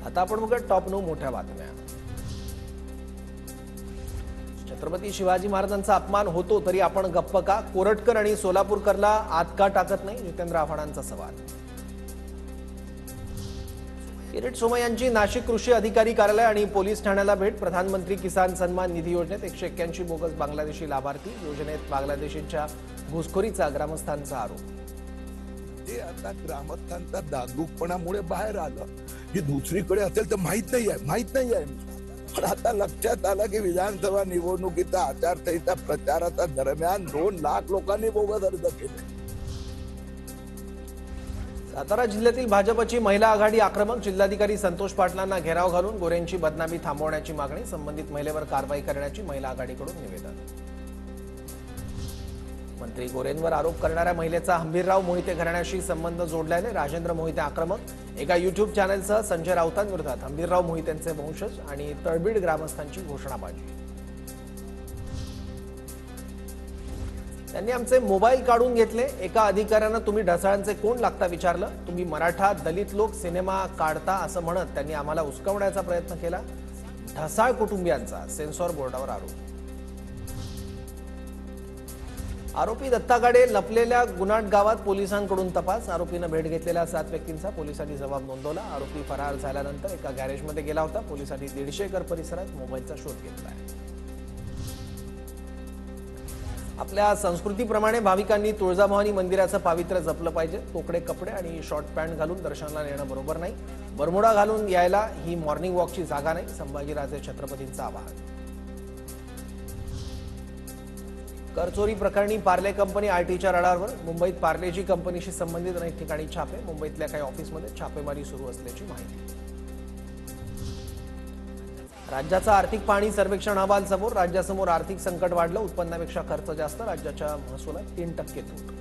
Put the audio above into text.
आता आपण बघा टॉप 9 मोठ्या बातम्या। छत्रपती शिवाजी महाराजांचा अपमान होतो तरी आपण गप्प का? कोरटकर आणि सोलापूरकरला आत का टाकत नाही? जितेंद्र आव्हाडांचा सवाल। किरीट सोमय्यांची नाशिक कृषी अधिकारी कार्यालय आणि पोलीस ठाण्याला भेट। प्रधानमंत्री किसान सन्मान निधी योजनेत 181 बोगस बांगलादेशी लाभार्थी। योजनेत बांगलादेशींच्या घुसखोरीचा ग्रामस्थांचा आरोप। ते आता ग्रामस्थांचा दादूपणामुळे बाहेर आलं। ही दुसरीकडे असेल तर माहित नाहीये। पण आता लक्षात आलं की विधानसभा निवडणुकीचा आचारसंहिता प्रचाराच्या दरम्यान 2 लाख लोकांनी बोगस अर्ज केले। सातारा जिल्ह्यातील भाजपची महिला आघाडी आक्रमक। जिल्हाधिकारी संतोष पाटलांना घेराव घालून गोरेंची बदनामी थांबवण्याची मागणी। संबंधित महिलेवर कारवाई करण्याची महिला आघाडीकडून निवेदन। मंत्री गोरेंवर आरोप करणाऱ्या महिलेचा हंबीरराव मोहिते घराण्याशी संबंध जोडल्याने राजेंद्र मोहिते आक्रमक। एका युट्यूब चॅनलसह संजय राऊतांविरोधात हंबीरराव मोहितेंचे वंशज आणि तळबीड ग्रामस्थांची घोषणाबाजी। त्यांनी आमचे मोबाईल काढून घेतले। एका अधिकाऱ्यानं तुम्ही ढसाळांचे कोण लागता विचारलं। तुम्ही मराठा दलित लोक सिनेमा काढता असं म्हणत त्यांनी आम्हाला उस्कवण्याचा प्रयत्न केला। ढसाळ कुटुंबियांचा सेन्सॉर बोर्डावर आरोप। आरोपी दत्ता गाडे लपलेल्या गुन्हाट गावात पोलिसांकडून तपास। आरोपीनं भेट घेतलेल्या 7 व्यक्तींचा पोलिसांनी जबाब नोंदवला। आरोपी फरार झाल्यानंतर एका गॅरेजमध्ये गेला होता। पोलिसांनी 150 एकर परिसरात मोबाईलचा शोध घेतलाय। आपल्या संस्कृतीप्रमाणे भाविकांनी तुळजाभवानी मंदिराचं पावित्र्य जपलं पाहिजे। तोकडे कपडे आणि शॉर्ट पॅन्ट घालून दर्शनाला येणं बरोबर नाही। बरमुडा घालून यायला ही मॉर्निंग वॉकची जागा नाही। संभाजीराजे छत्रपतींचं आवाहन। करचोरी प्रकरणी पार्ले कंपनी आरटीच्या रडारवर। मुंबईत पार्लेजी कंपनीशी संबंधित अनेक ठिकाणी छापे। मुंबईतल्या काही ऑफिसमध्ये छापेमारी सुरू असल्याची माहिती। राज्याचा आर्थिक पाहणी सर्वेक्षण अहवाल समोर। राज्यासमोर आर्थिक संकट वाढलं। उत्पन्नापेक्षा खर्च जास्त। राज्याच्या महसुलात 3% तूट।